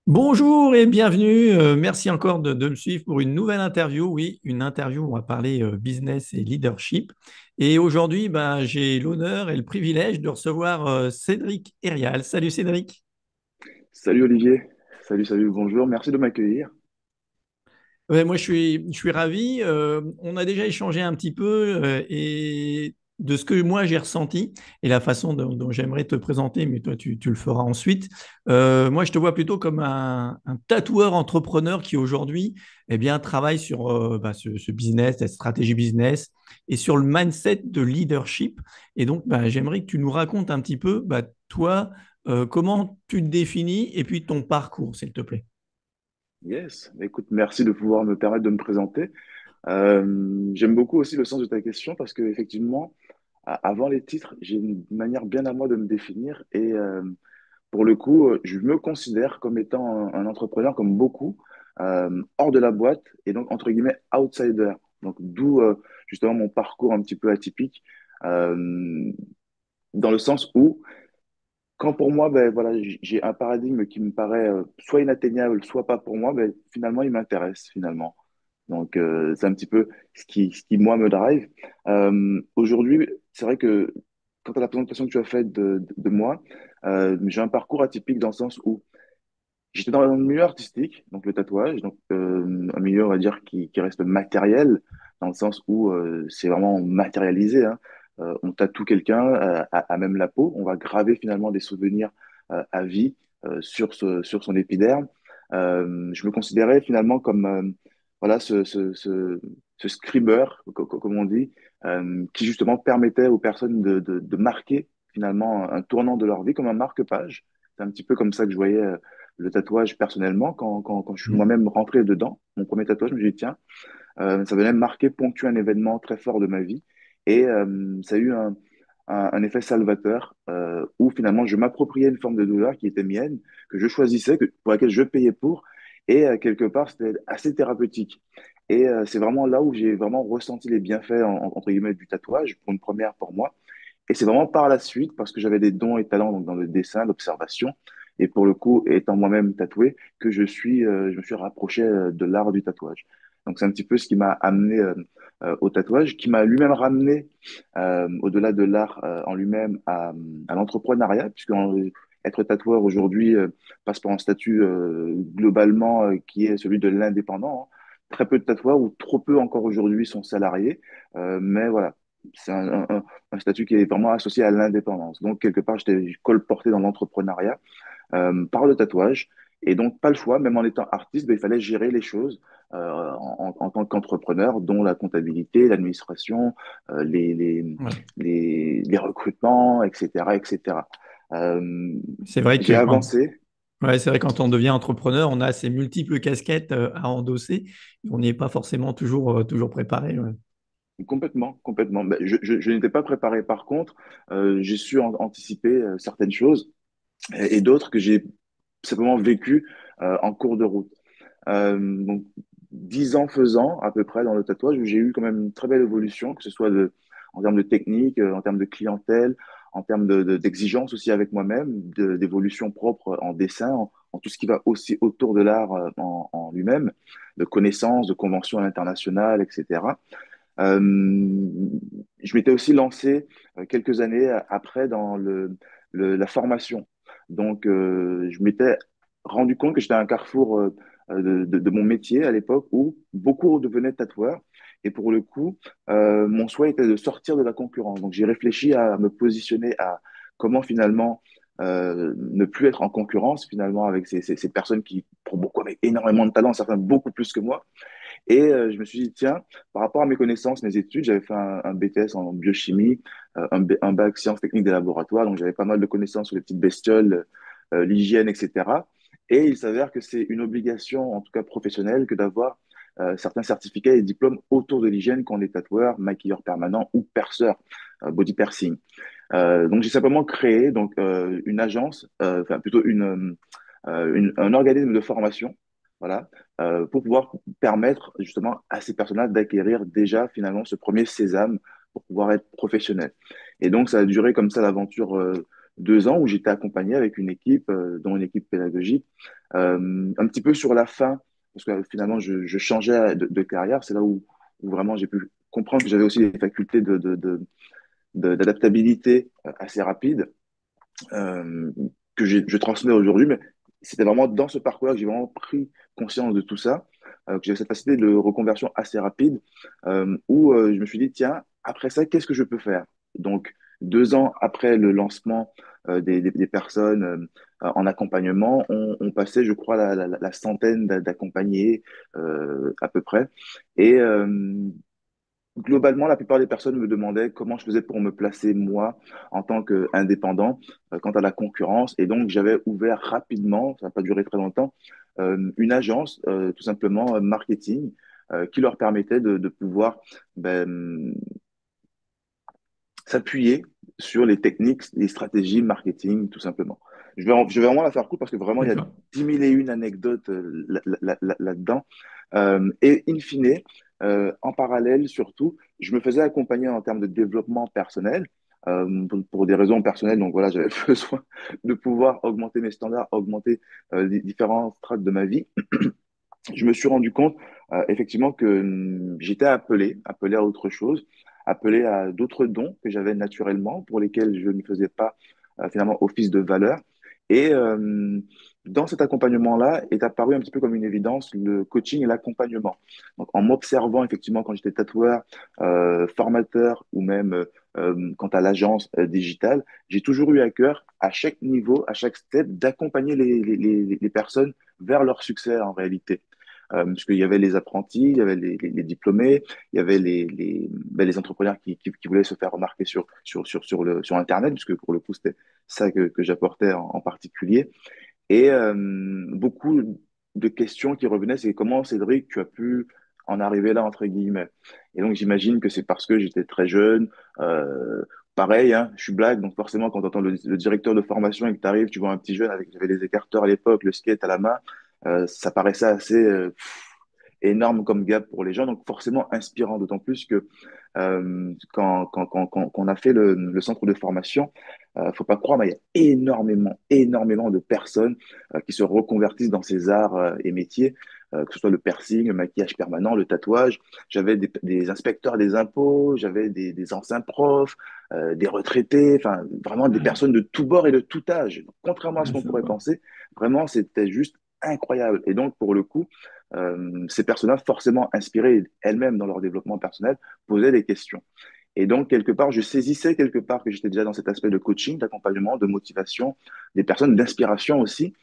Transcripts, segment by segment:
Bonjour et bienvenue. Merci encore de me suivre pour une nouvelle interview. Oui, une interview où on va parler business et leadership. Et aujourd'hui, j'ai l'honneur et le privilège de recevoir Cédric Hérial. Salut Cédric. Salut Olivier, salut, bonjour, merci de m'accueillir. Ouais, moi, je suis ravi. On a déjà échangé un petit peu et de ce que moi j'ai ressenti et la façon dont j'aimerais te présenter, mais toi, tu le feras ensuite. Moi, je te vois plutôt comme un tatoueur entrepreneur qui aujourd'hui travaille sur ce business, cette stratégie business et sur le mindset de leadership. Et donc, j'aimerais que tu nous racontes un petit peu, toi, comment tu te définis et puis ton parcours, s'il te plaît. Yes, écoute, merci de pouvoir me permettre de me présenter. J'aime beaucoup aussi le sens de ta question parce que effectivement, avant les titres, j'ai une manière bien à moi de me définir et pour le coup, je me considère comme étant un entrepreneur comme beaucoup, hors de la boîte et donc entre guillemets outsider. Donc d'où justement mon parcours un petit peu atypique, euh, dans le sens où quand pour moi, ben, voilà, j'ai un paradigme qui me paraît soit inatteignable, soit pas pour moi, ben, finalement, il m'intéresse finalement. Donc, c'est un petit peu ce qui moi, me drive. Aujourd'hui, c'est vrai que quant à la présentation que tu as faite de moi, j'ai un parcours atypique dans le sens où j'étais dans le milieu artistique, donc le tatouage, donc un milieu, on va dire, qui reste matériel, dans le sens où c'est vraiment matérialisé, hein. On tatoue quelqu'un à même la peau, on va graver finalement des souvenirs à vie sur son épiderme. Je me considérais finalement comme voilà, ce scribeur, comme on dit, qui justement permettait aux personnes de marquer finalement un tournant de leur vie comme un marque-page. C'est un petit peu comme ça que je voyais le tatouage personnellement. Quand je suis Mhm. moi-même rentré dedans, mon premier tatouage, je me suis dit, tiens, ça venait marquer, ponctuer un événement très fort de ma vie. Et ça a eu un effet salvateur où finalement je m'appropriais une forme de douleur qui était mienne, que je choisissais, pour laquelle je payais pour. Et quelque part, c'était assez thérapeutique. Et c'est vraiment là où j'ai vraiment ressenti les bienfaits, entre guillemets, du tatouage, pour une première pour moi. Et c'est vraiment par la suite, parce que j'avais des dons et talents donc, dans le dessin, l'observation, et pour le coup, étant moi-même tatoué, que je me suis rapproché de l'art du tatouage. Donc c'est un petit peu ce qui m'a amené au tatouage, qui m'a lui-même ramené au-delà de l'art en lui-même à l'entrepreneuriat, puisque être tatoueur aujourd'hui passe par un statut globalement qui est celui de l'indépendant, hein. Très peu de tatoueurs, ou trop peu encore aujourd'hui, sont salariés. Mais voilà, c'est un statut qui est vraiment associé à l'indépendance. Donc, quelque part, j'étais colporté dans l'entrepreneuriat par le tatouage. Et donc, pas le choix, même en étant artiste, ben, il fallait gérer les choses en tant qu'entrepreneur, dont la comptabilité, l'administration, euh, les, les, Ouais. les recrutements, etc., etc. Euh, C'est vrai que j'ai avancé. ouais, c'est vrai, quand on devient entrepreneur, on a ces multiples casquettes à endosser. On n'y est pas forcément toujours préparé. Ouais. Complètement. Ben, je n'étais pas préparé. Par contre, j'ai su anticiper certaines choses et d'autres que j'ai simplement vécues en cours de route. Donc, 10 ans faisant, à peu près, dans le tatouage, où j'ai eu quand même une très belle évolution, que ce soit en termes de technique, en termes de clientèle, en termes d'exigence aussi avec moi-même, d'évolution propre en dessin, en tout ce qui va aussi autour de l'art en lui-même, de connaissances, de conventions internationales, etc. Euh, je m'étais aussi lancé quelques années après dans la formation. Donc, je m'étais rendu compte que j'étais à un carrefour de mon métier à l'époque où beaucoup devenaient tatoueurs. Et pour le coup, mon souhait était de sortir de la concurrence. Donc, j'ai réfléchi à me positionner à comment finalement ne plus être en concurrence finalement avec ces personnes qui, pour beaucoup, avaient énormément de talent, certains beaucoup plus que moi. Et je me suis dit, tiens, par rapport à mes connaissances, mes études, j'avais fait un BTS en biochimie, un bac sciences techniques des laboratoires, donc j'avais pas mal de connaissances sur les petites bestioles, l'hygiène, etc. Et il s'avère que c'est une obligation, en tout cas professionnelle, que d'avoir certains certificats et diplômes autour de l'hygiène quand on est tatoueur, maquilleur permanent ou perceur, body piercing. Donc j'ai simplement créé donc une agence, enfin plutôt un organisme de formation, voilà, pour pouvoir permettre justement à ces personnes-là d'acquérir déjà finalement ce premier sésame pour pouvoir être professionnel. Et donc ça a duré comme ça l'aventure 2 ans où j'étais accompagné avec une équipe, dont une équipe pédagogique, un petit peu sur la fin, parce que finalement, je changeais de carrière. C'est là où vraiment j'ai pu comprendre que j'avais aussi des facultés d'adaptabilité assez rapides, euh, que je transmets aujourd'hui. Mais c'était vraiment dans ce parcours-là que j'ai vraiment pris conscience de tout ça, que j'avais cette facilité de reconversion assez rapide, où je me suis dit, tiens, après ça, qu'est-ce que je peux faire? Donc, 2 ans après le lancement des personnes en accompagnement, on passait, je crois, la centaine d'accompagnés à peu près. Et globalement, la plupart des personnes me demandaient comment je faisais pour me placer, moi, en tant qu'indépendant, quant à la concurrence. Et donc, j'avais ouvert rapidement, ça n'a pas duré très longtemps, une agence, tout simplement, marketing, qui leur permettait de pouvoir ben, s'appuyer sur les techniques, les stratégies marketing, tout simplement. Je vais vraiment la faire court parce que vraiment, il y a D'accord. 10 001 anecdotes là-dedans. Et in fine, en parallèle, surtout, je me faisais accompagner en termes de développement personnel. Pour des raisons personnelles, donc voilà, j'avais besoin de pouvoir augmenter mes standards, augmenter les différentes strates de ma vie. Je me suis rendu compte effectivement que j'étais appelé à autre chose, appelé à d'autres dons que j'avais naturellement, pour lesquels je ne faisais pas finalement office de valeur. Et dans cet accompagnement-là est apparu un petit peu comme une évidence le coaching et l'accompagnement. Donc en m'observant effectivement quand j'étais tatoueur, formateur ou même quant à l'agence digitale, j'ai toujours eu à cœur à chaque niveau, à chaque step, d'accompagner les personnes vers leur succès en réalité. Parce qu'il y avait les apprentis, il y avait les diplômés, il y avait les entrepreneurs qui voulaient se faire remarquer sur Internet, puisque pour le coup, c'était ça que j'apportais en particulier. Et beaucoup de questions qui revenaient, c'est comment, Cédric, tu as pu en arriver là, entre guillemets. Et donc, j'imagine que c'est parce que j'étais très jeune. Pareil, hein, je suis blague, donc forcément, quand tu entends le directeur de formation et que tu arrives, tu vois un petit jeune avec j'avais les écarteurs à l'époque, le skate à la main, ça paraissait assez énorme comme gap pour les gens, donc forcément inspirant, d'autant plus que quand on a fait le centre de formation, faut pas croire, mais il y a énormément de personnes qui se reconvertissent dans ces arts et métiers, que ce soit le piercing, le maquillage permanent, le tatouage. J'avais des inspecteurs des impôts, j'avais des anciens profs, des retraités, enfin vraiment des Ouais, personnes de tout bord et de tout âge. Contrairement à ce ouais, qu'on pourrait sympa. penser, vraiment c'était juste incroyable. Et donc pour le coup, ces personnes-là, forcément inspirées elles-mêmes dans leur développement personnel, posaient des questions. Et donc, quelque part, je saisissais quelque part que j'étais déjà dans cet aspect de coaching, d'accompagnement, de motivation, des personnes, d'inspiration aussi.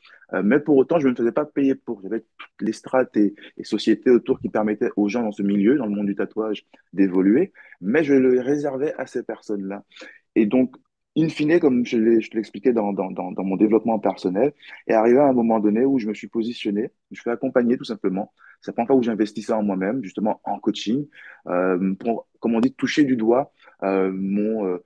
Mais pour autant, je ne me faisais pas payer pour. J'avais toutes les strates et sociétés autour qui permettaient aux gens dans ce milieu, dans le monde du tatouage, d'évoluer. Mais je le réservais à ces personnes-là. Et donc, in fine, comme je te l'expliquais dans mon développement personnel, est arrivé à un moment donné où je me suis positionné, je suis accompagné tout simplement. C'est la première fois où j'investissais en moi-même, justement en coaching, pour, comme on dit, toucher du doigt on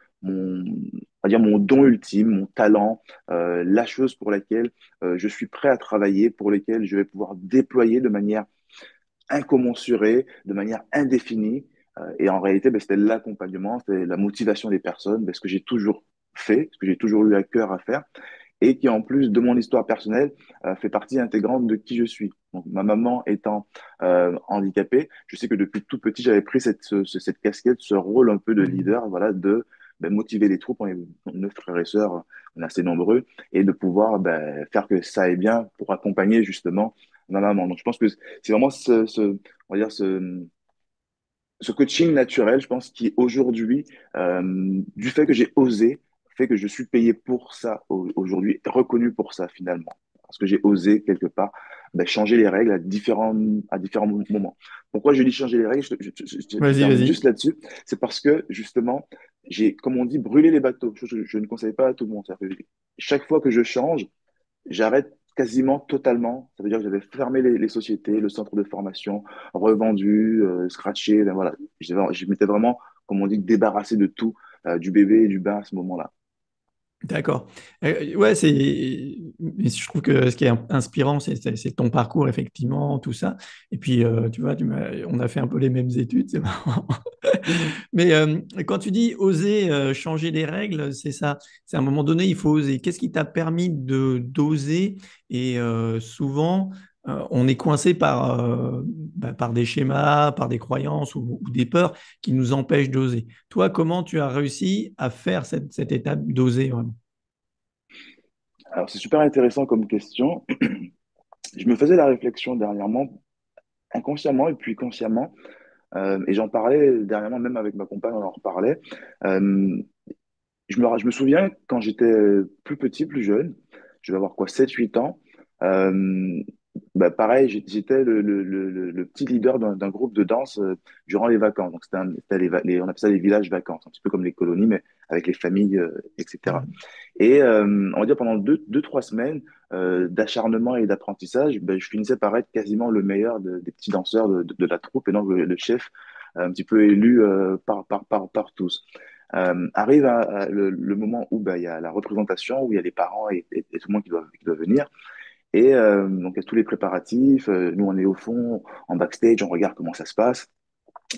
va dire mon don ultime, mon talent, la chose pour laquelle je suis prêt à travailler, pour laquelle je vais pouvoir déployer de manière incommensurée, de manière indéfinie. Et en réalité, ben, c'était l'accompagnement, c'était la motivation des personnes, ben, ce que j'ai toujours fait, ce que j'ai toujours eu à cœur à faire, et qui, en plus de mon histoire personnelle, fait partie intégrante de qui je suis. Donc, ma maman étant handicapée, je sais que depuis tout petit, j'avais pris cette casquette, ce rôle un peu de Mhm. leader, voilà, de ben, motiver les troupes. On est 9 frères et sœurs, on est assez nombreux, et de pouvoir ben, faire que ça aille bien pour accompagner justement ma maman. Donc, je pense que c'est vraiment on va dire ce coaching naturel, je pense, qui aujourd'hui, du fait que j'ai osé, fait que je suis payé pour ça aujourd'hui, reconnu pour ça finalement. Parce que j'ai osé quelque part ben, changer les règles à différents moments. Pourquoi je dis changer les règles? Je Vas-y, termine vas-y. juste là-dessus. C'est parce que justement, j'ai, comme on dit, brûlé les bateaux. Je ne conseille pas à tout le monde. C'est-à-dire que chaque fois que je change, j'arrête quasiment totalement. Ça veut dire que j'avais fermé les sociétés, le centre de formation, revendu, scratché. Ben voilà, je m'étais vraiment, comme on dit, débarrassé de tout, du bébé et du bain à ce moment-là. D'accord. Ouais, mais je trouve que ce qui est inspirant, c'est ton parcours, effectivement, tout ça. Et puis, tu vois, on a fait un peu les mêmes études, c'est marrant. Mais quand tu dis oser changer les règles, c'est ça. C'est à un moment donné, il faut oser. Qu'est-ce qui t'a permis de d'oser? Et souvent, on est coincé par des schémas, par des croyances ou des peurs qui nous empêchent d'oser. Toi, comment tu as réussi à faire cette étape d'oser vraiment? Alors, c'est super intéressant comme question. Je me faisais la réflexion dernièrement, inconsciemment et puis consciemment, et j'en parlais dernièrement même avec ma compagne, on en reparlait. Euh, je me souviens quand j'étais plus petit, plus jeune, je vais avoir quoi, 7 8 ans. euh, Bah pareil, j'étais le petit leader d'un groupe de danse durant les vacances. Donc, c'était on appelle ça les villages vacances, un petit peu comme les colonies, mais avec les familles, etc. Mhm. Et on va dire pendant 3 semaines d'acharnement et d'apprentissage, ben, je finissais par être quasiment le meilleur des petits danseurs de la troupe et donc le chef un petit peu élu par tous. Arrive le moment où ben, il y a la représentation, où il y a les parents et tout le monde qui doit venir. Et donc, il y a tous les préparatifs. Nous, on est au fond, en backstage, on regarde comment ça se passe.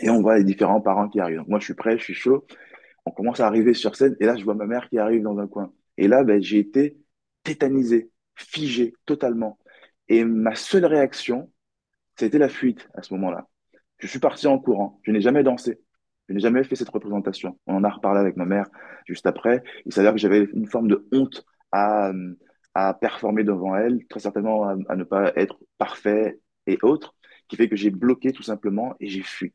Et on voit les différents parents qui arrivent. Donc, moi, je suis prêt, je suis chaud. On commence à arriver sur scène. Et là, je vois ma mère qui arrive dans un coin. Et là, ben, j'ai été tétanisé, figé totalement. Et ma seule réaction, c'était la fuite à ce moment-là. Je suis parti en courant. Je n'ai jamais dansé. Je n'ai jamais fait cette représentation. On en a reparlé avec ma mère juste après. Il s'avère que j'avais une forme de honte à, euh, à performer devant elle, très certainement à ne pas être parfait et autres, qui fait que j'ai bloqué tout simplement et j'ai fui.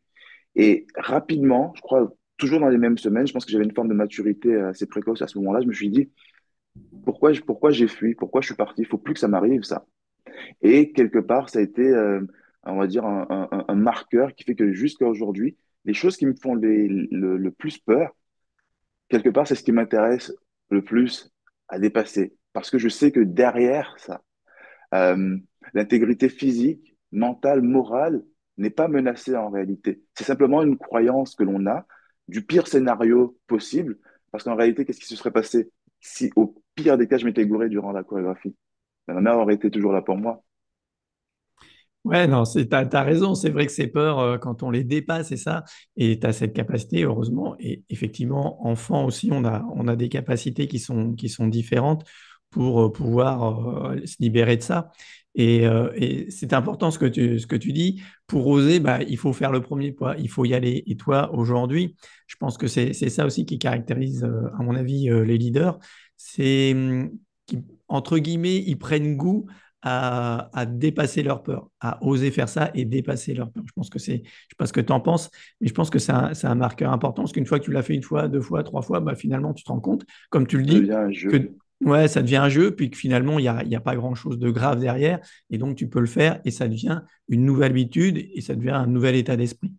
Et rapidement, je crois, toujours dans les mêmes semaines, je pense que j'avais une forme de maturité assez précoce à ce moment-là. Je me suis dit, pourquoi j'ai fui? Pourquoi je suis parti? Il faut plus que ça m'arrive, ça. Et quelque part, ça a été, on va dire, un marqueur qui fait que jusqu'à aujourd'hui, les choses qui me font le plus peur, quelque part, c'est ce qui m'intéresse le plus à dépasser. Parce que je sais que derrière ça, euh, l'intégrité physique, mentale, morale n'est pas menacée en réalité. C'est simplement une croyance que l'on a du pire scénario possible. Parce qu'en réalité, qu'est-ce qui se serait passé si, au pire des cas, je m'étais gouré durant la chorégraphie? Ben, ma mère aurait été toujours là pour moi. Ouais, non, t'as raison. C'est vrai que ces peurs, quand on les dépasse, c'est ça. Et tu as cette capacité, heureusement. Et effectivement, enfant aussi, on a des capacités qui sont différentes pour pouvoir se libérer de ça. Et c'est important ce que tu dis. Pour oser, bah, il faut faire le premier pas. Il faut y aller. Et toi, aujourd'hui, je pense que c'est ça aussi qui caractérise, à mon avis, les leaders. C'est entre guillemets, ils prennent goût à dépasser leur peur, à oser faire ça et dépasser leur peur. Je sais pas ce que tu en penses, mais je pense que c'est un marqueur important parce qu'une fois que tu l'as fait une fois, deux fois, trois fois, bah, finalement, tu te rends compte, comme tu le Ça devient dis, un jeu. que ouais, ça devient un jeu, puis que finalement, il y a pas grand-chose de grave derrière, et donc tu peux le faire et ça devient une nouvelle habitude et ça devient un nouvel état d'esprit.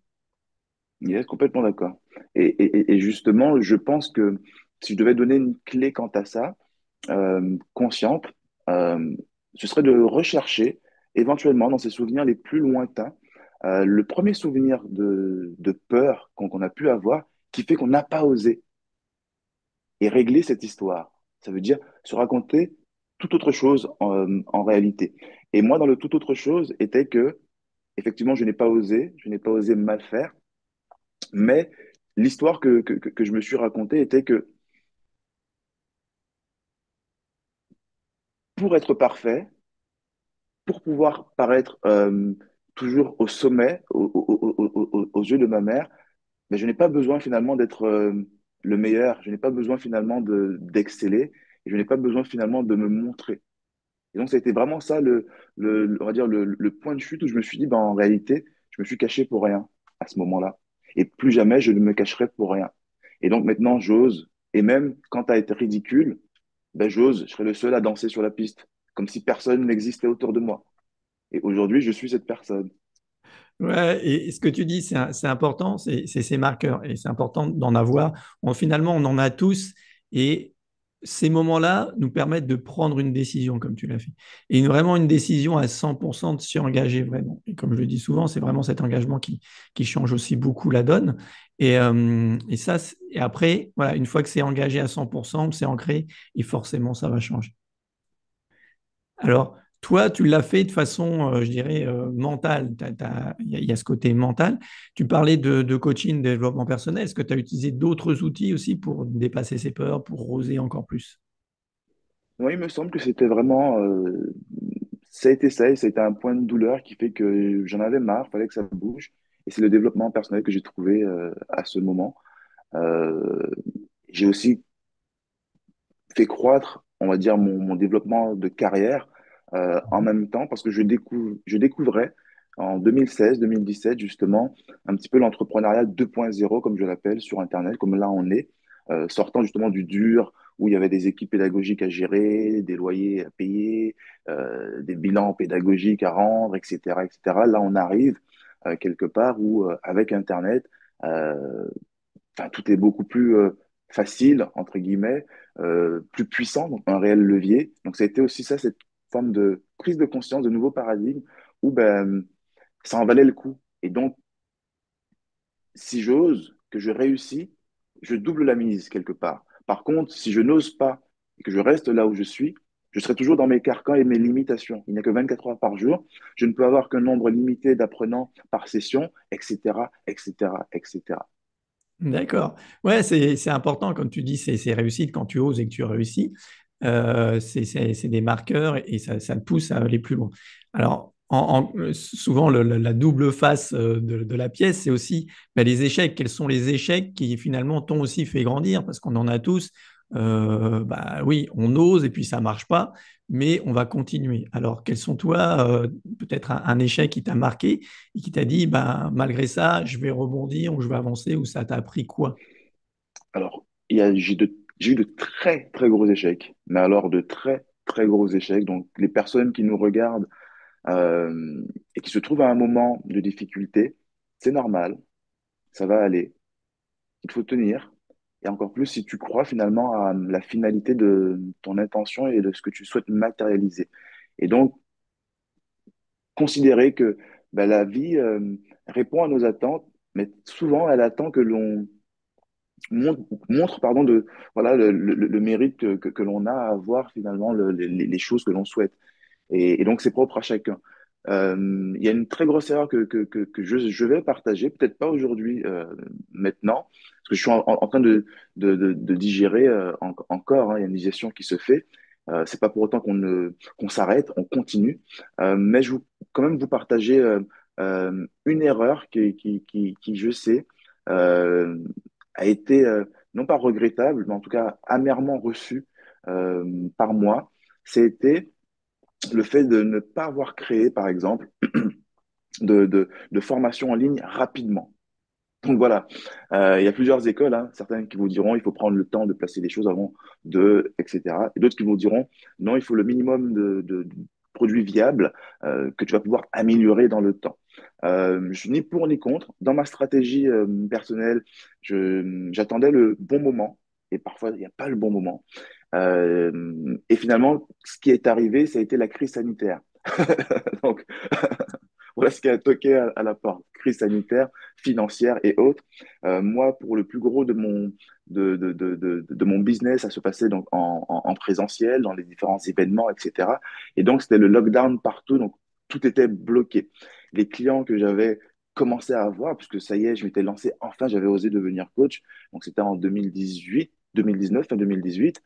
Yes, complètement d'accord. Et justement, je pense que si je devais donner une clé quant à ça, consciente, euh, ce serait de rechercher éventuellement dans ses souvenirs les plus lointains le premier souvenir de peur qu'on a pu avoir qui fait qu'on n'a pas osé et régler cette histoire. Ça veut dire se raconter toute autre chose en réalité. Et moi, dans le tout autre chose était que, effectivement, je n'ai pas osé mal faire, mais l'histoire que je me suis racontée était que pour être parfait, pour pouvoir paraître toujours au sommet aux yeux de ma mère, mais je n'ai pas besoin finalement d'être le meilleur, je n'ai pas besoin finalement d'exceller, et je n'ai pas besoin finalement de me montrer. Et donc, ça a été vraiment ça, on va dire le point de chute où je me suis dit, ben, en réalité, je me suis caché pour rien à ce moment-là. Et plus jamais je ne me cacherai pour rien. Et donc maintenant, j'ose. Et même quand tu as été ridicule, ben, j'ose, je serai le seul à danser sur la piste, comme si personne n'existait autour de moi. Et aujourd'hui, je suis cette personne. Ouais, et ce que tu dis, c'est important, c'est ces marqueurs, et c'est important d'en avoir. Finalement, on en a tous, et ces moments-là nous permettent de prendre une décision comme tu l'as fait. Et vraiment une décision à 100% de s'y engager vraiment. Et comme je le dis souvent, c'est vraiment cet engagement qui change aussi beaucoup la donne. Et ça, et après, voilà, une fois que c'est engagé à 100%, c'est ancré et forcément, ça va changer. Alors, toi, tu l'as fait de façon, je dirais, mentale. Il y a ce côté mental. Tu parlais de coaching, de développement personnel. Est-ce que tu as utilisé d'autres outils aussi pour dépasser ces peurs, pour oser encore plus? Moi, il me semble que c'était vraiment, ça a été ça, et ça a été un point de douleur qui fait que j'en avais marre, fallait que ça bouge. Et c'est le développement personnel que j'ai trouvé à ce moment. Euh, j'ai aussi fait croître, on va dire, mon développement de carrière en même temps parce que je découvrais en 2016-2017 justement un petit peu l'entrepreneuriat 2.0 comme je l'appelle sur Internet, comme là on est, sortant justement du dur où il y avait des équipes pédagogiques à gérer, des loyers à payer, des bilans pédagogiques à rendre, etc., etc. Là on arrive quelque part où avec Internet, euh, enfin, tout est beaucoup plus facile, entre guillemets, plus puissant, donc un réel levier. Donc, ça a été aussi ça, cette forme de prise de conscience, de nouveau paradigme, où ben, ça en valait le coup. Et donc, si j'ose, que je réussis, je double la mise quelque part. Par contre, si je n'ose pas et que je reste là où je suis, je serai toujours dans mes carcans et mes limitations. Il n'y a que 24 heures par jour. Je ne peux avoir qu'un nombre limité d'apprenants par session, etc., etc., etc. D'accord. Ouais, c'est important, comme tu dis, c'est réussite quand tu oses et que tu réussis. C'est des marqueurs et ça te pousse à aller plus loin. Alors, souvent, la double face de la pièce, c'est aussi bah, les échecs. Quels sont les échecs qui finalement t'ont aussi fait grandir? Parce qu'on en a tous. Bah, oui, on ose et puis ça marche pas, mais on va continuer. Alors, quels sont toi, peut-être un échec qui t'a marqué et qui t'a dit, bah, malgré ça, je vais rebondir ou je vais avancer ou ça t'a appris quoi? Alors, j'ai eu de très, très gros échecs, mais alors de très, très gros échecs. Donc, les personnes qui nous regardent et qui se trouvent à un moment de difficulté, c'est normal, ça va aller, il faut tenir. Et encore plus si tu crois finalement à la finalité de ton intention et de ce que tu souhaites matérialiser. Et donc, considérer que ben, la vie répond à nos attentes, mais souvent, elle attend que l'on montre pardon, voilà, le mérite que l'on a à avoir finalement les choses que l'on souhaite. Et donc, c'est propre à chacun. Il y a une très grosse erreur que je vais partager, peut-être pas aujourd'hui, maintenant, parce que je suis en train de digérer encore, hein, il y a une digestion qui se fait. C'est pas pour autant qu'on s'arrête, on continue. Mais je veux quand même vous partager une erreur qui, je sais, euh, a été non pas regrettable, mais en tout cas amèrement reçue par moi. C'était le fait de ne pas avoir créé, par exemple, de formation en ligne rapidement. Donc voilà, il y a plusieurs écoles, hein, certaines qui vous diront il faut prendre le temps de placer les choses avant de, etc. Et d'autres qui vous diront non, il faut le minimum de produits viables que tu vas pouvoir améliorer dans le temps. Je suis ni pour ni contre. Dans ma stratégie personnelle, j'attendais le bon moment et parfois il n'y a pas le bon moment. Et finalement, ce qui est arrivé, ça a été la crise sanitaire. Donc, voilà ce qui a toqué à la porte. Crise sanitaire, financière et autres. Moi, pour le plus gros de mon business, ça se passait donc en présentiel, dans les différents événements, etc. Et donc, c'était le lockdown partout. Donc, tout était bloqué. Les clients que j'avais commencé à avoir, puisque ça y est, je m'étais lancé, enfin, j'avais osé devenir coach. Donc, c'était en 2018, 2019, fin 2018.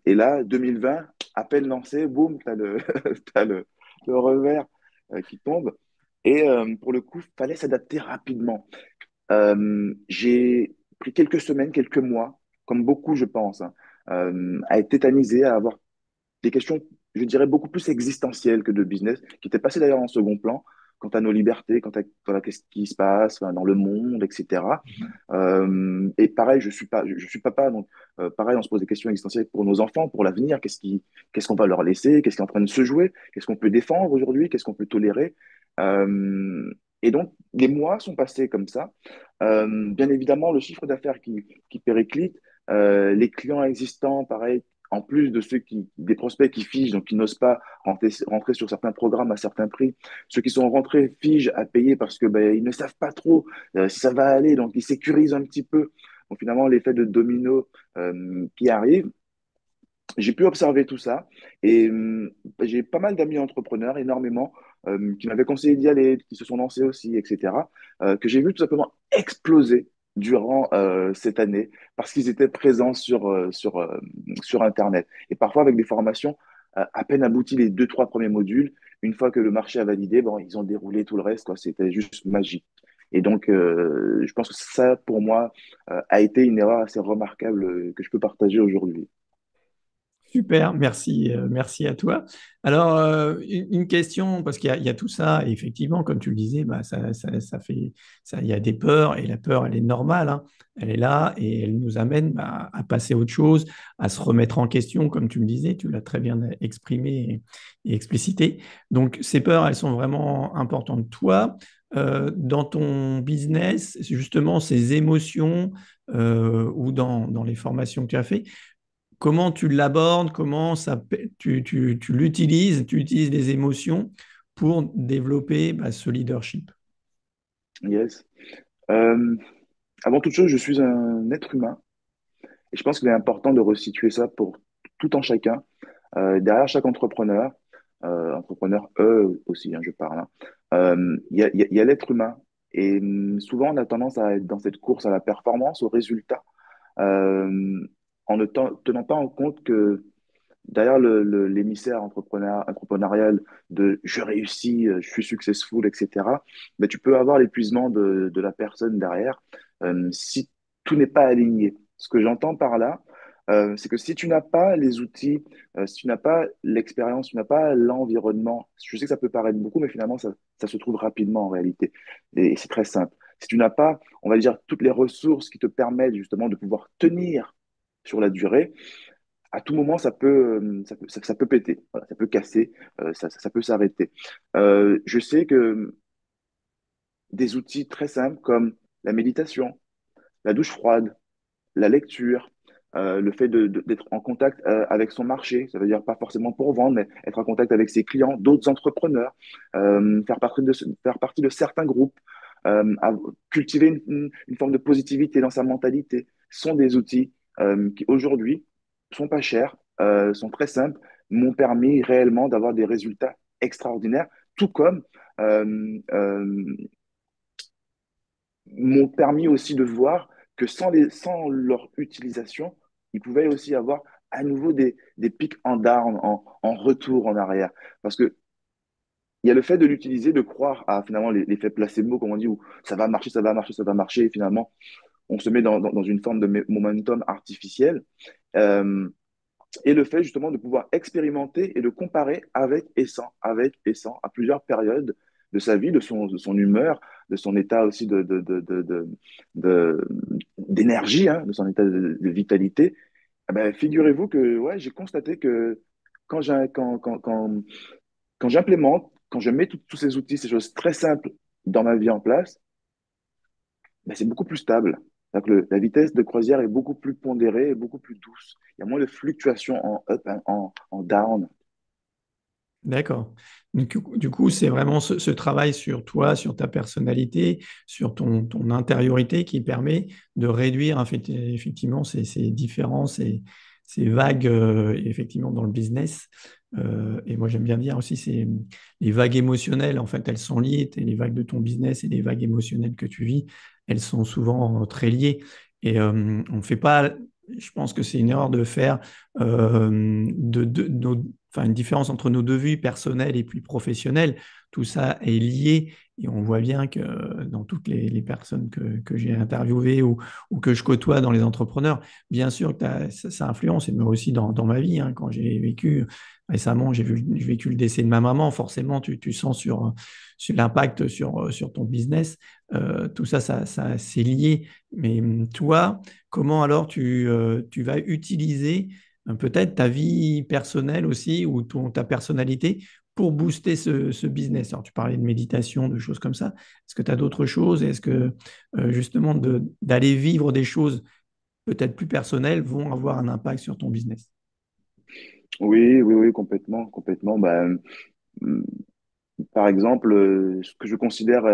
Et là, 2020, à peine lancé, boum, t'as le revers qui tombe. Et pour le coup, il fallait s'adapter rapidement. J'ai pris quelques semaines, quelques mois, comme beaucoup, je pense, hein, à être tétanisé, à avoir des questions, je dirais, beaucoup plus existentielles que de business, qui étaient passées d'ailleurs en second plan, quant à nos libertés, quant à voilà, qu'est-ce qui se passe enfin, dans le monde, etc. Et pareil, je suis papa, donc pareil, on se pose des questions existentielles pour nos enfants, pour l'avenir, qu'est-ce qu'on va leur laisser, qu'est-ce qui est en train de se jouer, qu'est-ce qu'on peut défendre aujourd'hui, qu'est-ce qu'on peut tolérer. Et donc, les mois sont passés comme ça. Bien évidemment, le chiffre d'affaires qui périclite, Les clients existants, pareil, en plus de des prospects qui figent, donc qui n'osent pas rentrer sur certains programmes à certains prix, ceux qui sont rentrés figent à payer parce que ben, ils ne savent pas trop si ça va aller, donc ils sécurisent un petit peu. Donc finalement, l'effet de domino qui arrive, j'ai pu observer tout ça et j'ai pas mal d'amis entrepreneurs, énormément, qui m'avaient conseillé d'y aller, qui se sont lancés aussi, etc., que j'ai vu tout simplement exploser durant cette année parce qu'ils étaient présents sur Internet. Et parfois avec des formations à peine abouties les deux, trois premiers modules, une fois que le marché a validé, bon, ils ont déroulé tout le reste, quoi. C'était juste magique. Et donc, je pense que ça, pour moi, a été une erreur assez remarquable que je peux partager aujourd'hui. Super, merci, merci à toi. Alors, une question, parce qu'il y a tout ça, et effectivement, comme tu le disais, bah, ça fait, ça, il y a des peurs, et la peur, elle est normale, hein. Elle est là, et elle nous amène bah, à passer à autre chose, à se remettre en question, comme tu me disais, tu l'as très bien exprimé et explicité. Donc, ces peurs, elles sont vraiment importantes. Toi, dans ton business, justement, ces émotions, ou dans les formations que tu as fait, comment tu l'abordes, comment ça, tu l'utilises, tu utilises les émotions pour développer bah, ce leadership. Yes. Euh, Avant toute chose, je suis un être humain et je pense qu'il est important de resituer ça pour tout en chacun. Derrière chaque entrepreneur, entrepreneur eux aussi, hein, je parle, hein, il y a l'être humain. Et souvent, on a tendance à être dans cette course à la performance, au résultat, euh, en ne tenant pas en compte que derrière l'émissaire entrepreneurial de je réussis, je suis successful, etc., mais tu peux avoir l'épuisement de la personne derrière si tout n'est pas aligné. Ce que j'entends par là, c'est que si tu n'as pas les outils, si tu n'as pas l'expérience, tu n'as pas l'environnement, je sais que ça peut paraître beaucoup, mais finalement, ça se trouve rapidement en réalité. Et c'est très simple. Si tu n'as pas, on va dire, toutes les ressources qui te permettent justement de pouvoir tenir sur la durée, à tout moment, ça peut péter, voilà, ça peut casser, ça peut s'arrêter. Je sais que des outils très simples comme la méditation, la douche froide, la lecture, le fait d'être en contact avec son marché, ça veut dire pas forcément pour vendre, mais être en contact avec ses clients, d'autres entrepreneurs, faire partie de certains groupes, cultiver une forme de positivité dans sa mentalité, sont des outils qui aujourd'hui sont pas chers, sont très simples, m'ont permis réellement d'avoir des résultats extraordinaires, tout comme m'ont permis aussi de voir que sans leur utilisation, ils pouvaient aussi avoir à nouveau des pics en down, en retour en arrière. Parce que il y a le fait de l'utiliser, de croire à finalement l'effet placebo, comme on dit, où ça va marcher, ça va marcher, ça va marcher, et finalement, on se met dans une forme de momentum artificiel. Euh, et le fait justement de pouvoir expérimenter et de comparer avec et sans, à plusieurs périodes de sa vie, de son humeur, de son état aussi de- d'énergie, hein, de son état de vitalité. Eh ben, figurez-vous que ouais, j'ai constaté que quand quand j'implémente, quand je mets tous ces outils, ces choses très simples dans ma vie en place, ben, c'est beaucoup plus stable. C'est-à-dire que la vitesse de croisière est beaucoup plus pondérée et beaucoup plus douce. Il y a moins de fluctuations en up, en down. D'accord. Du coup, c'est vraiment ce travail sur toi, sur ta personnalité, sur ton intériorité qui permet de réduire effectivement ces différences, ces vagues effectivement dans le business. Et moi, j'aime bien dire aussi, c'est les vagues émotionnelles, en fait, elles sont liées. Les vagues de ton business et les vagues émotionnelles que tu vis, elles sont souvent très liées. Et on ne fait pas, je pense que c'est une erreur de faire enfin, une différence entre nos deux vies personnelles et puis professionnelles. Tout ça est lié et on voit bien que dans toutes les personnes que j'ai interviewées ou que je côtoie dans les entrepreneurs, bien sûr que ça influence, et moi aussi dans ma vie, hein, quand j'ai vécu récemment, j'ai vécu le décès de ma maman, forcément tu sens sur l'impact sur ton business. Tout ça c'est lié. Mais toi, comment alors tu vas utiliser peut-être ta vie personnelle aussi ou ta personnalité pour booster ce business. Alors, tu parlais de méditation, de choses comme ça. Est-ce que tu as d'autres choses? Est-ce que justement d'aller vivre des choses peut-être plus personnelles vont avoir un impact sur ton business. Oui, oui, oui, complètement, complètement. Par exemple, ce que je considère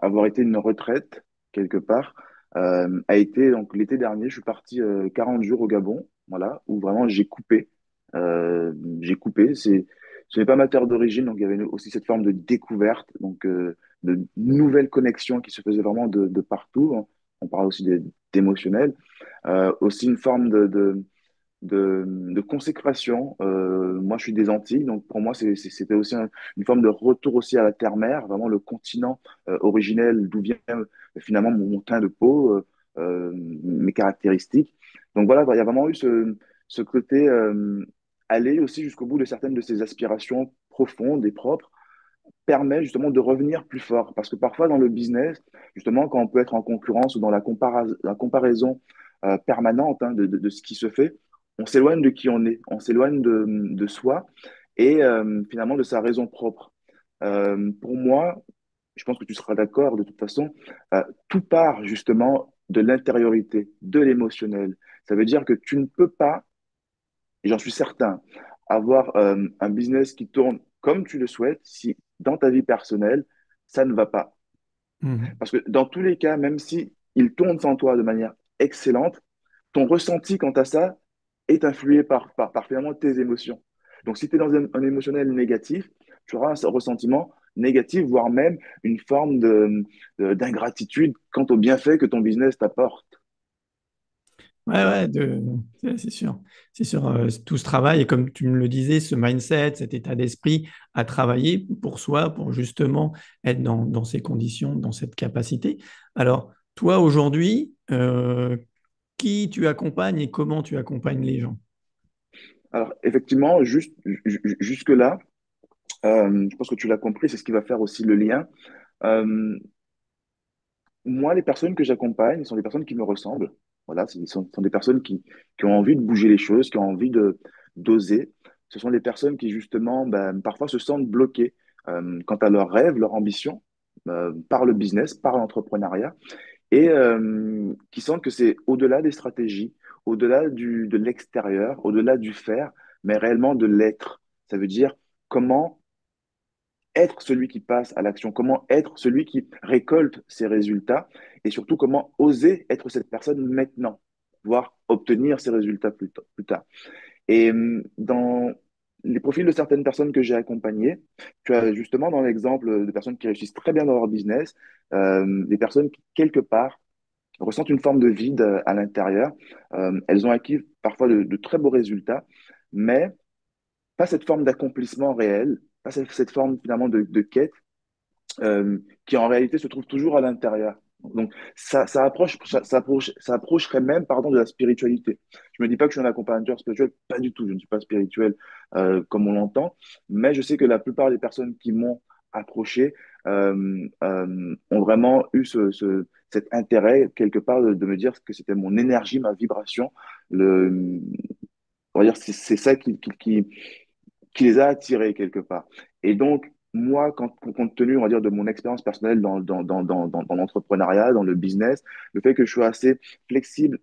avoir été une retraite, quelque part, a été, donc l'été dernier, je suis parti 40 jours au Gabon, voilà, où vraiment j'ai coupé. Euh, j'ai coupé. Ce n'est pas ma terre d'origine, donc il y avait aussi cette forme de découverte, donc de nouvelles connexions qui se faisaient vraiment de partout, hein. On parle aussi d'émotionnel. Aussi une forme de consécration. Moi, je suis des Antilles, donc pour moi, c'était aussi une forme de retour aussi à la terre-mère, vraiment le continent originel d'où vient finalement mon teint de peau, mes caractéristiques. Donc voilà, il y a vraiment eu ce côté aller aussi jusqu'au bout de certaines de ces aspirations profondes et propres permet justement de revenir plus fort. Parce que parfois dans le business, justement, quand on peut être en concurrence ou dans la comparaison permanente, hein, de ce qui se fait, on s'éloigne de qui on est, on s'éloigne de soi et finalement de sa raison propre. Pour moi, je pense que tu seras d'accord de toute façon, tout part justement de l'intériorité, de l'émotionnel. Ça veut dire que tu ne peux pas, et j'en suis certain, avoir un business qui tourne comme tu le souhaites si dans ta vie personnelle, ça ne va pas. Mhm. Parce que dans tous les cas, même si il tourne sans toi de manière excellente, ton ressenti quant à ça est influé par finalement tes émotions. Donc si tu es dans un émotionnel négatif, tu auras un ressentiment négatif, voire même une forme d'ingratitude quant au bienfait que ton business t'apporte. Ouais, ouais, c'est sûr. C'est sûr, tout ce travail, et comme tu me le disais, ce mindset, cet état d'esprit à travailler pour soi, pour justement être dans ces conditions, dans cette capacité. Alors, toi, aujourd'hui, qui tu accompagnes et comment tu accompagnes les gens? Alors effectivement, jusque-là, je pense que tu l'as compris, c'est ce qui va faire aussi le lien. Euh, Moi, les personnes que j'accompagne sont des personnes qui me ressemblent. Voilà, sont des personnes qui ont envie de bouger les choses, qui ont envie d'oser. Ce sont des personnes qui, justement, ben, parfois se sentent bloquées quant à leurs rêves, leurs ambitions, par le business, par l'entrepreneuriat, et qui sentent que c'est au-delà des stratégies, au-delà de l'extérieur, au-delà du faire, mais réellement de l'être. Ça veut dire comment être celui qui passe à l'action, comment être celui qui récolte ses résultats et surtout comment oser être cette personne maintenant, voire obtenir ces résultats plus tard. Et dans les profils de certaines personnes que j'ai accompagnées, tu as justement dans l'exemple de personnes qui réussissent très bien dans leur business, des personnes qui, quelque part, ressentent une forme de vide à l'intérieur. Elles ont acquis parfois de très beaux résultats, mais pas cette forme d'accomplissement réel, pas cette forme finalement de quête qui en réalité se trouve toujours à l'intérieur. Donc, ça approcherait même, pardon, de la spiritualité. Je me dis pas que je suis un accompagnateur spirituel, pas du tout. Je ne suis pas spirituel comme on l'entend, mais je sais que la plupart des personnes qui m'ont approché ont vraiment eu cet intérêt quelque part de me dire que c'était mon énergie, ma vibration. On va dire, c'est ça qui les a attirés quelque part. Et donc, moi, compte tenu, on va dire, de mon expérience personnelle dans l'entrepreneuriat, dans le business, le fait que je sois assez flexible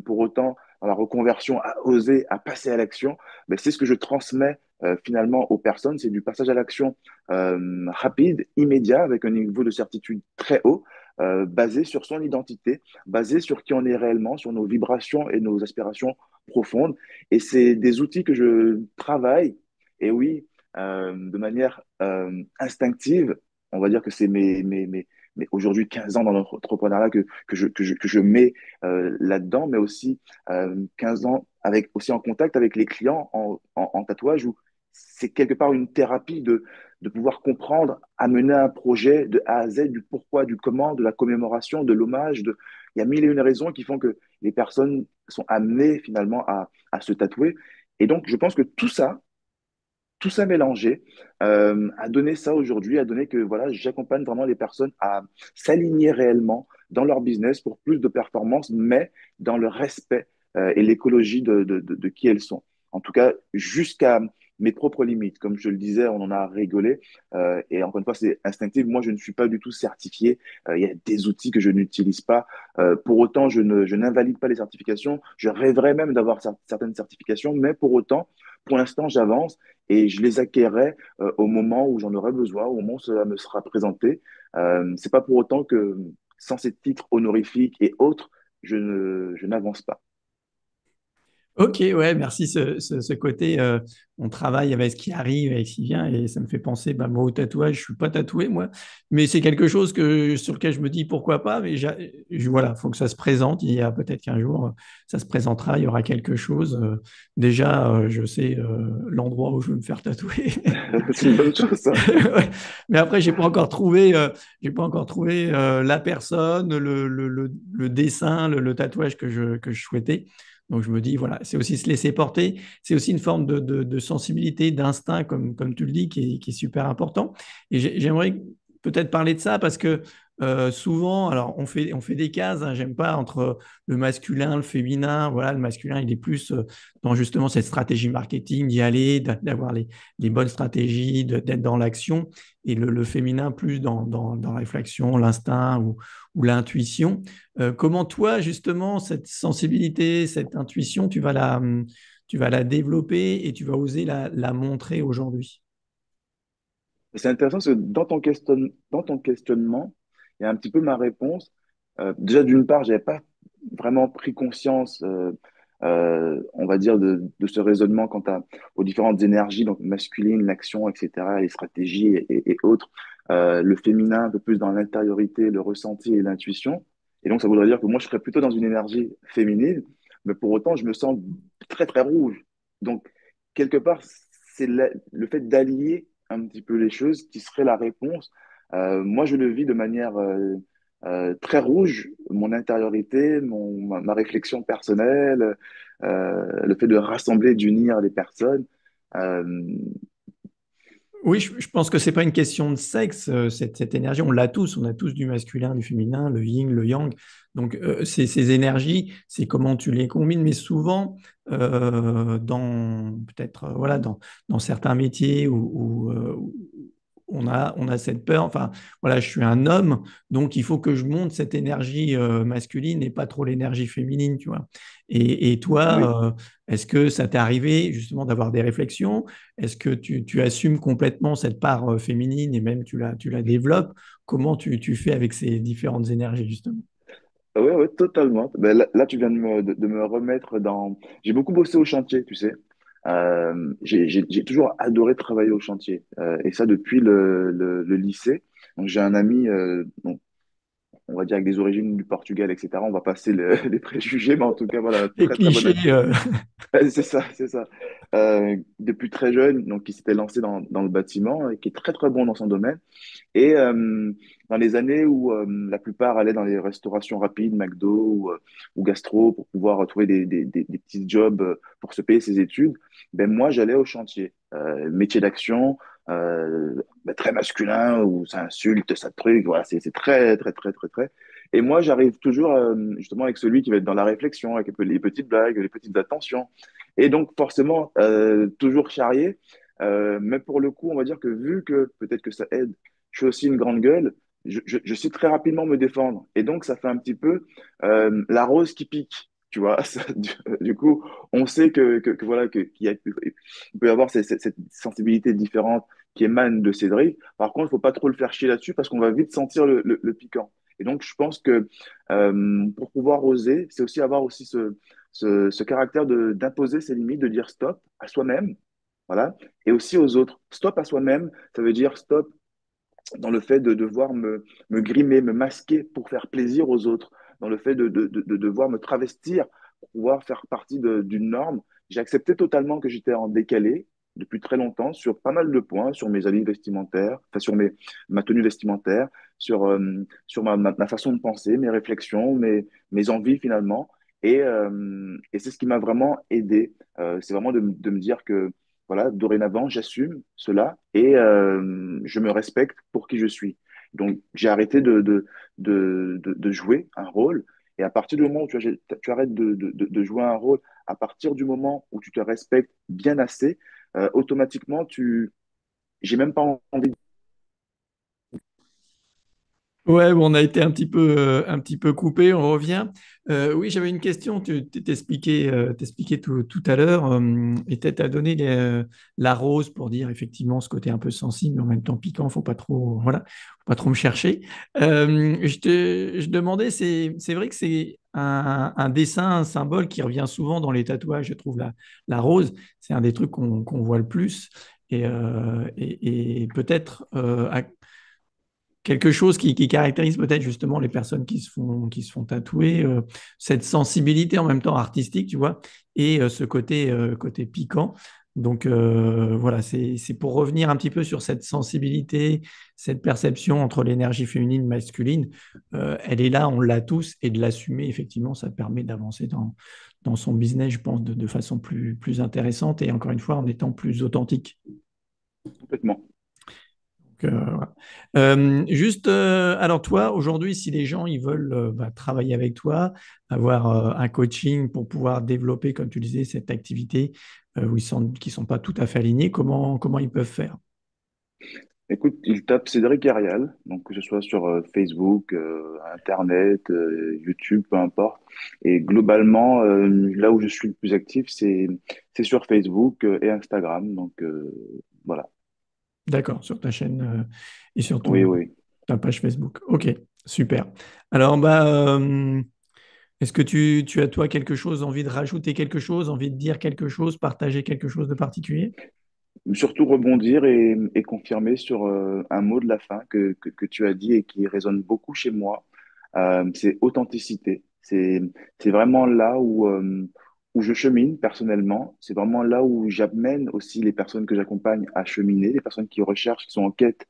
pour autant dans la reconversion, à oser, à passer à l'action, ben, c'est ce que je transmets finalement aux personnes. C'est du passage à l'action rapide, immédiat, avec un niveau de certitude très haut, basé sur son identité, basé sur qui on est réellement, sur nos vibrations et nos aspirations profondes. Et c'est des outils que je travaille et oui, de manière instinctive, on va dire que c'est mes aujourd'hui 15 ans dans l'entrepreneuriat que je mets là-dedans, mais aussi 15 ans avec, aussi en contact avec les clients en tatouage où c'est quelque part une thérapie de pouvoir comprendre, amener un projet de A à Z, du pourquoi, du comment, de la commémoration, de l'hommage. Il y a mille et une raisons qui font que les personnes sont amenées finalement à se tatouer. Et donc, je pense que tout ça mélangé a donné ça aujourd'hui, a donné que voilà, j'accompagne vraiment les personnes à s'aligner réellement dans leur business pour plus de performance, mais dans le respect et l'écologie de qui elles sont. En tout cas, jusqu'à mes propres limites. Comme je le disais, on en a rigolé. Et encore une fois, c'est instinctif. Moi, je ne suis pas du tout certifié. Il y a des outils que je n'utilise pas. Pour autant, je n'invalide pas les certifications. Je rêverais même d'avoir certaines certifications, mais pour autant, pour l'instant, j'avance et je les acquérais au moment où j'en aurai besoin, au moment où cela me sera présenté. C'est pas pour autant que, sans ces titres honorifiques et autres, je n'avance pas. Ok, ouais, merci ce côté. On travaille avec ce qui arrive, avec ce qui vient, et ça me fait penser, bah, moi, au tatouage. Je suis pas tatoué, moi, mais c'est quelque chose sur lequel je me dis pourquoi pas. Mais voilà, faut que ça se présente. Il y a peut-être qu'un jour, ça se présentera. Il y aura quelque chose. Déjà, je sais l'endroit où je veux me faire tatouer. C'est une bonne chose, ça. Ouais. Mais après, j'ai pas encore trouvé la personne, le dessin, le tatouage que je souhaitais. Donc je me dis, voilà, c'est aussi se laisser porter, c'est aussi une forme de sensibilité, d'instinct, comme tu le dis, qui est super important. Et j'aimerais peut-être parler de ça parce que souvent, alors on fait des cases, hein, j'aime pas, entre le masculin, le féminin. Voilà, le masculin, il est plus dans justement cette stratégie marketing, d'y aller, d'avoir les bonnes stratégies, d'être dans l'action, et le féminin plus dans la réflexion, l'instinct ou l'intuition. Comment toi, justement, cette sensibilité, cette intuition, tu vas la développer et tu vas oser la montrer aujourd'hui? C'est intéressant parce que dans ton questionnement, il y a un petit peu ma réponse. Déjà, d'une part, j'avais pas vraiment pris conscience, on va dire, de ce raisonnement aux différentes énergies, donc masculine, l'action, etc., les stratégies et autres. Le féminin, un peu plus dans l'intériorité, le ressenti et l'intuition. Et donc, ça voudrait dire que moi, je serais plutôt dans une énergie féminine, mais pour autant, je me sens très, très rouge. Donc, quelque part, c'est le fait d'allier un petit peu les choses qui serait la réponse. Moi, je le vis de manière très rouge, mon intériorité, ma réflexion personnelle, le fait de rassembler, d'unir les personnes. Euh, Oui, je pense que c'est pas une question de sexe, cette énergie. On a tous du masculin, du féminin, le yin, le yang. Donc, ces énergies, c'est comment tu les combines. Mais souvent, peut-être, voilà, dans certains métiers où on a cette peur. Enfin, voilà, je suis un homme, donc il faut que je monte cette énergie masculine et pas trop l'énergie féminine, tu vois. Et oui, toi, est-ce que ça t'est arrivé justement d'avoir des réflexions? Est-ce que tu assumes complètement cette part féminine et même tu la développes? Comment tu fais avec ces différentes énergies, justement? ouais, ouais, totalement. Ben, là, tu viens de me remettre dans. J'ai beaucoup bossé au chantier, tu sais. J'ai toujours adoré travailler au chantier, et ça depuis le lycée. Donc, j'ai un ami, on va dire avec des origines du Portugal, etc. On va passer les préjugés, mais en tout cas, voilà, Les très très bon clichés. ami. C'est ça, c'est ça. Depuis très jeune, donc qui s'était lancé dans le bâtiment et qui est très très bon dans son domaine. Et dans les années où la plupart allaient dans les restaurations rapides, McDo ou gastro, pour pouvoir trouver des petits jobs pour se payer ses études, ben moi j'allais au chantier. Métier d'action, ben, très masculin, où ça insulte, ça truc, voilà, c'est très, très, très, très, très. Et moi j'arrive toujours justement avec celui qui va être dans la réflexion, avec les petites blagues, les petites attentions. Et donc forcément, toujours charrié. Mais pour le coup, on va dire que vu que peut-être que ça aide, je suis aussi une grande gueule, je sais très rapidement me défendre. Et donc, ça fait un petit peu la rose qui pique, tu vois. Du coup, on sait que voilà, il peut y avoir cette sensibilité différente qui émane de Cédric. Par contre, il faut pas trop le faire chier là-dessus parce qu'on va vite sentir le piquant. Et donc, je pense que pour pouvoir oser, c'est aussi avoir aussi ce caractère d'imposer ses limites, de dire stop à soi-même, voilà, et aussi aux autres. Stop à soi-même, ça veut dire stop dans le fait de devoir me grimer, me masquer pour faire plaisir aux autres, dans le fait de devoir me travestir pour pouvoir faire partie d'une norme. J'ai accepté totalement que j'étais en décalé depuis très longtemps sur pas mal de points, sur mes habits vestimentaires, enfin sur ma tenue vestimentaire, sur ma façon de penser, mes réflexions, mes envies finalement. Et c'est ce qui m'a vraiment aidé. C'est vraiment de me dire que voilà, dorénavant, j'assume cela et je me respecte pour qui je suis. Donc, j'ai arrêté de jouer un rôle. Et à partir du moment où tu arrêtes de jouer un rôle, à partir du moment où tu te respectes bien assez, automatiquement, j'ai même pas envie. Ouais, bon, on a été un petit peu coupé, on revient. Oui, j'avais une question, tu t'expliquais tout à l'heure, et tu as donné la rose pour dire effectivement ce côté un peu sensible, mais en même temps piquant, faut pas trop, voilà, faut pas trop me chercher. Je demandais, c'est vrai que c'est un dessin, un symbole qui revient souvent dans les tatouages, je trouve, la rose, c'est un des trucs qu'on voit le plus. Et peut-être quelque chose qui caractérise peut-être justement les personnes qui se font tatouer, cette sensibilité en même temps artistique, tu vois, et ce côté piquant. Donc voilà, c'est pour revenir un petit peu sur cette sensibilité, cette perception entre l'énergie féminine et masculine. Elle est là, on l'a tous, et de l'assumer, effectivement, ça permet d'avancer dans son business, je pense, de façon plus intéressante et encore une fois en étant plus authentique. Complètement. Voilà. Juste, alors toi, aujourd'hui, si les gens ils veulent travailler avec toi, avoir un coaching pour pouvoir développer, comme tu disais, cette activité où qui sont pas tout à fait alignés, comment ils peuvent faire? Écoute, il tape Cédric Arial, donc que ce soit sur Facebook, Internet, YouTube, peu importe. Et globalement, là où je suis le plus actif, c'est sur Facebook et Instagram. Donc voilà. D'accord, sur ta chaîne et sur Oui, oui. ta page Facebook. Ok, super. Alors, est-ce que tu as toi quelque chose, envie de rajouter quelque chose, envie de dire quelque chose, partager quelque chose de particulier? Surtout rebondir et confirmer sur un mot de la fin que tu as dit et qui résonne beaucoup chez moi. C'est authenticité. C'est vraiment là où je chemine personnellement. C'est vraiment là où j'amène aussi les personnes que j'accompagne à cheminer, les personnes qui recherchent, qui sont en quête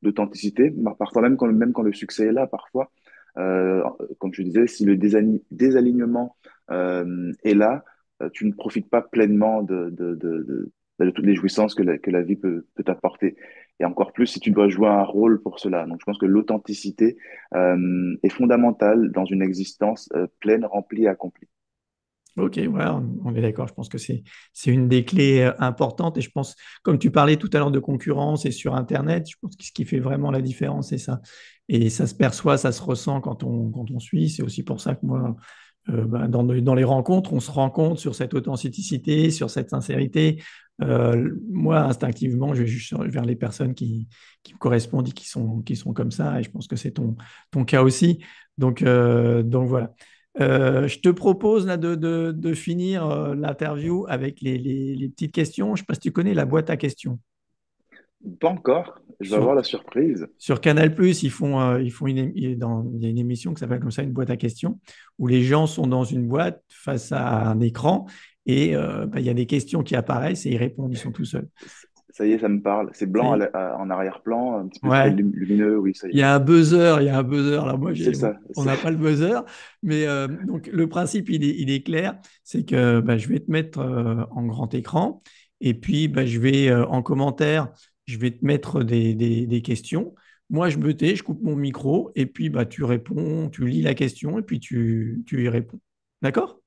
d'authenticité. Parfois même quand le succès est là, parfois, euh, comme je disais, si le désalignement est là, tu ne profites pas pleinement de toutes les jouissances que la vie peut t'apporter. Et encore plus si tu dois jouer un rôle pour cela. Donc je pense que l'authenticité est fondamentale dans une existence pleine, remplie et accomplie. Ok, ouais, on est d'accord. Je pense que c'est une des clés importantes. Et je pense, comme tu parlais tout à l'heure de concurrence et sur Internet, je pense que ce qui fait vraiment la différence, c'est ça. Et ça se perçoit, ça se ressent quand on suit. C'est aussi pour ça que moi, dans les rencontres, on se rend compte sur cette authenticité, sur cette sincérité. Moi, instinctivement, je vais juste vers les personnes qui me correspondent et qui sont comme ça. Et je pense que c'est ton cas aussi. Donc voilà. Je te propose là de finir l'interview avec les petites questions. Je ne sais pas si tu connais la boîte à questions. Pas encore, je vais Sur, avoir la surprise. sur Canal+, il y a une émission qui s'appelle comme ça, une boîte à questions, où les gens sont dans une boîte face à un écran et il y a des questions qui apparaissent et ils répondent, ils sont tout seuls. Ça y est, ça me parle. C'est blanc C'est, en arrière-plan, un petit peu très ouais, lumineux. Oui, ça y il y est. a un buzzer, il y a un buzzer. Alors moi, C'est ça. on n'a pas le buzzer, mais donc le principe, il est clair, c'est que je vais te mettre en grand écran et puis je vais en commentaire, je vais te mettre des questions. Moi, je me tais, je coupe mon micro et puis tu réponds, tu lis la question et puis tu y réponds. D'accord?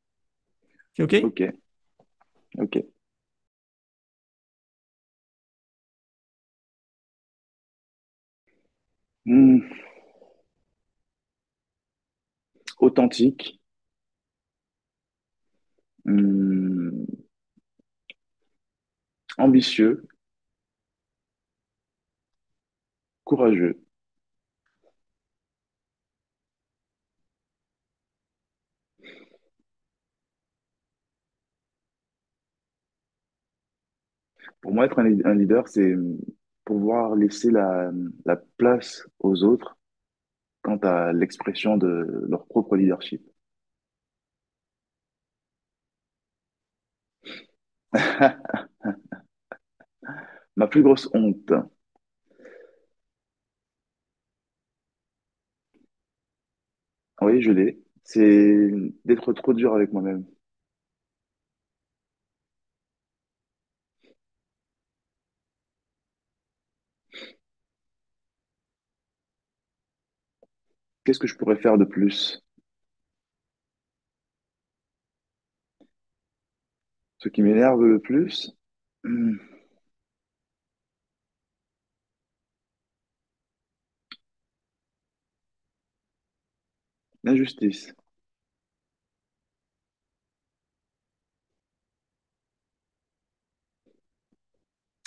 C'est OK? Ok, ok. Hmm, authentique, hmm, ambitieux, courageux. Pour moi, être un leader, c'est pouvoir laisser la place aux autres quant à l'expression de leur propre leadership. Ma plus grosse honte, oui, je l'ai, c'est d'être trop dur avec moi-même. Qu'est-ce que je pourrais faire de plus? Ce qui m'énerve le plus? Hmm. L'injustice.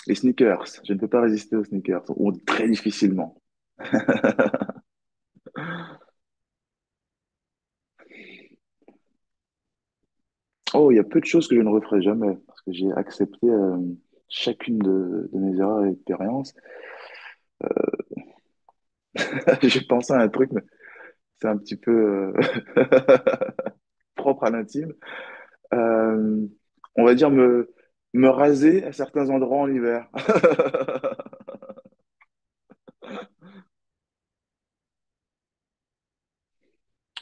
Les sneakers. Je ne peux pas résister aux sneakers. Ou très difficilement. Oh, il y a peu de choses que je ne referai jamais parce que j'ai accepté chacune de mes erreurs et expériences. J'ai pensé à un truc, mais c'est un petit peu propre à l'intime. Euh, on va dire me raser à certains endroits en hiver.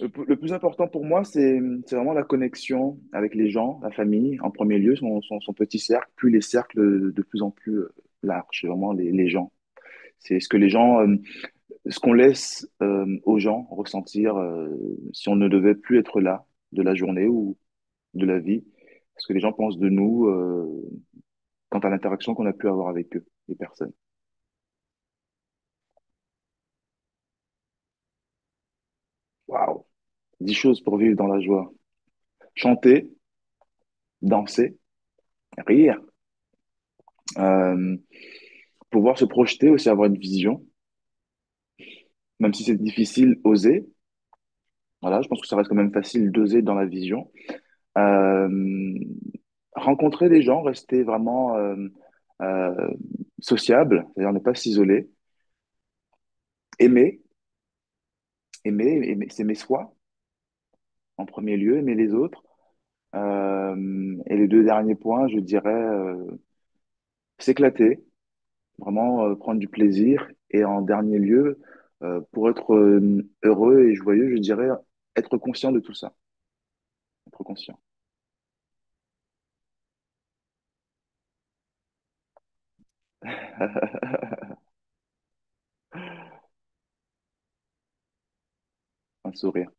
Le plus important pour moi, c'est vraiment la connexion avec les gens, la famille, en premier lieu, son petit cercle, puis les cercles de plus en plus larges, c'est vraiment les gens. C'est ce que les gens, ce qu'on laisse aux gens ressentir si on ne devait plus être là de la journée ou de la vie, ce que les gens pensent de nous quant à l'interaction qu'on a pu avoir avec eux, les personnes. Waouh! 10 choses pour vivre dans la joie. Chanter, danser, rire, euh, pouvoir se projeter aussi, avoir une vision, même si c'est difficile, oser. Voilà, je pense que ça reste quand même facile d'oser dans la vision. Euh, rencontrer des gens, rester vraiment euh, sociable, c'est-à-dire ne pas s'isoler. Aimer, aimer, s'aimer soi en premier lieu, aimer les autres. Et les deux derniers points, je dirais s'éclater, vraiment prendre du plaisir. Et en dernier lieu, pour être heureux et joyeux, je dirais être conscient de tout ça, être conscient. Un sourire.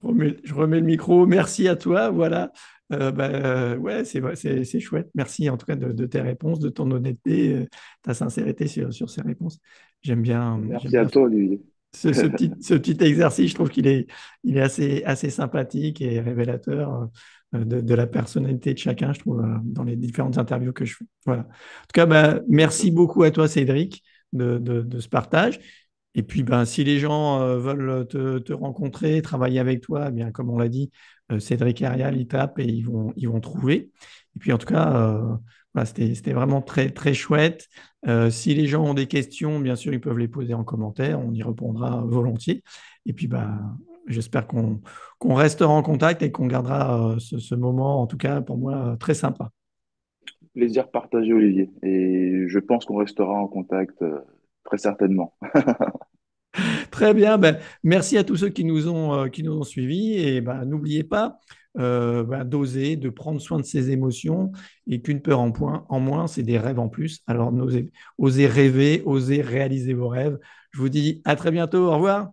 Je remets le micro. Merci à toi. Voilà. Ouais, c'est chouette. Merci en tout cas de tes réponses, de ton honnêteté, ta sincérité sur ces réponses. J'aime Merci à bien toi, Olivier. ce petit exercice. Je trouve il est assez sympathique et révélateur de la personnalité de chacun, je trouve, dans les différentes interviews que je fais. Voilà. En tout cas, merci beaucoup à toi, Cédric, de ce partage. Et puis, ben, si les gens veulent te rencontrer, travailler avec toi, eh bien, comme on l'a dit, Cédric Arial, ils tapent et ils vont trouver. Et puis, en tout cas, voilà, c'était vraiment très, très chouette. Si les gens ont des questions, bien sûr, ils peuvent les poser en commentaire. On y répondra volontiers. Et puis, bah, j'espère qu'on restera en contact et qu'on gardera ce moment, en tout cas, pour moi, très sympa. Plaisir partagé, Olivier. Et je pense qu'on restera en contact très certainement. Très bien. Ben, merci à tous ceux qui nous ont suivis. Et ben, n'oubliez pas d'oser, de prendre soin de ses émotions et qu'une peur en moins, c'est des rêves en plus. Alors, osez rêver, osez réaliser vos rêves. Je vous dis à très bientôt. Au revoir.